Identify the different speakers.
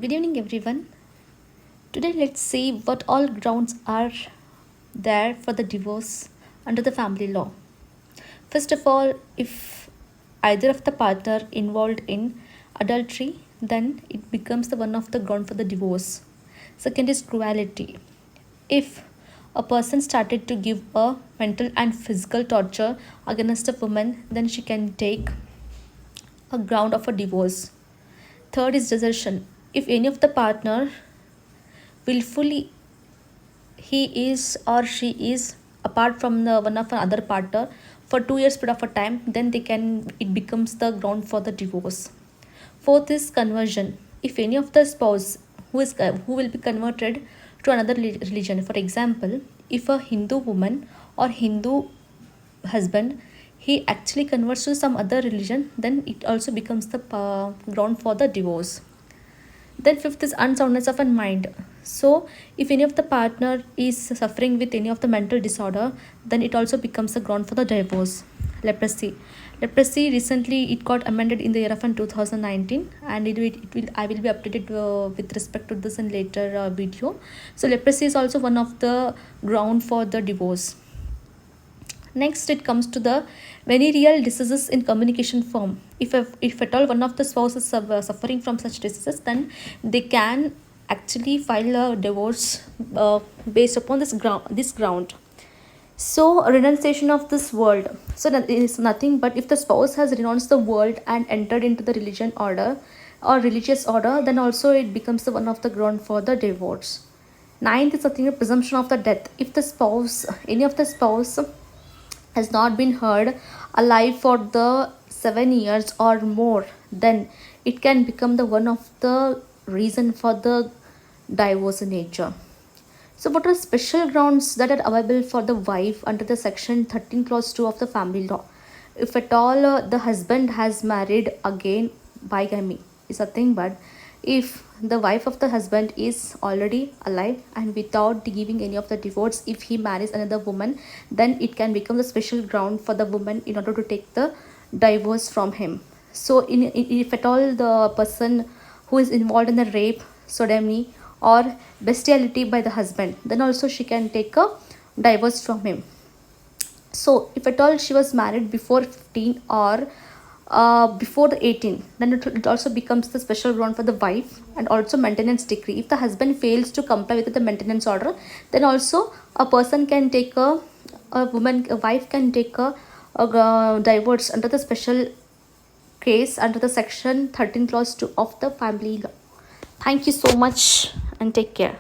Speaker 1: Good evening, everyone. Today, let's see what all grounds are there for the divorce under the family law. First of all, if either of the partner involved in adultery, then it becomes the one of the ground for the divorce. Second is cruelty. If a person started to give a mental and physical torture against a woman, then she can take a ground of a divorce. Third is desertion. If any of the partner willfully he is or she is apart from the one of another partner for 2 years period of a time, then they can it becomes the ground for the divorce. Fourth is conversion. If any of the spouse who will be converted to another religion, for example, if a Hindu woman or Hindu husband he actually converts to some other religion, then it also becomes the ground for the divorce. Then fifth is unsoundness of a mind. So if any of the partner is suffering with any of the mental disorder, then it also becomes a ground for the divorce. Leprosy. Leprosy recently it got amended in the year of 2019, and it will I will be updated with respect to this in later video. So leprosy is also one of the ground for the divorce. Next, it comes to the venereal diseases in communication form. If at all one of the spouses suffering from such diseases, then they can actually file a divorce based upon this ground. So renunciation of this world. So that is nothing but if the spouse has renounced the world and entered into the religion order or religious order, then also it becomes the one of the ground for the divorce. Ninth is nothing, a presumption of the death. If the spouse, any of the spouse has not been heard alive for the 7 years or more, then it can become the one of the reason for the divorce in nature. So what are special grounds that are available for the wife under the section 13 clause 2 of the family law? If at all the husband has married again, bigamy is a thing, but if the wife of the husband is already alive and without giving any of the divorce, if he marries another woman, then it can become the special ground for the woman in order to take the divorce from him. So if at all the person who is involved in the rape, sodomy or bestiality by the husband, then also she can take a divorce from him. So if at all she was married before 15 or before the 18, then it also becomes the special ground for the wife. And also maintenance decree. If the husband fails to comply with the maintenance order, then also a person can take a wife can take a divorce under the special case under the section 13 clause 2 of the family law. Thank you so much and take care.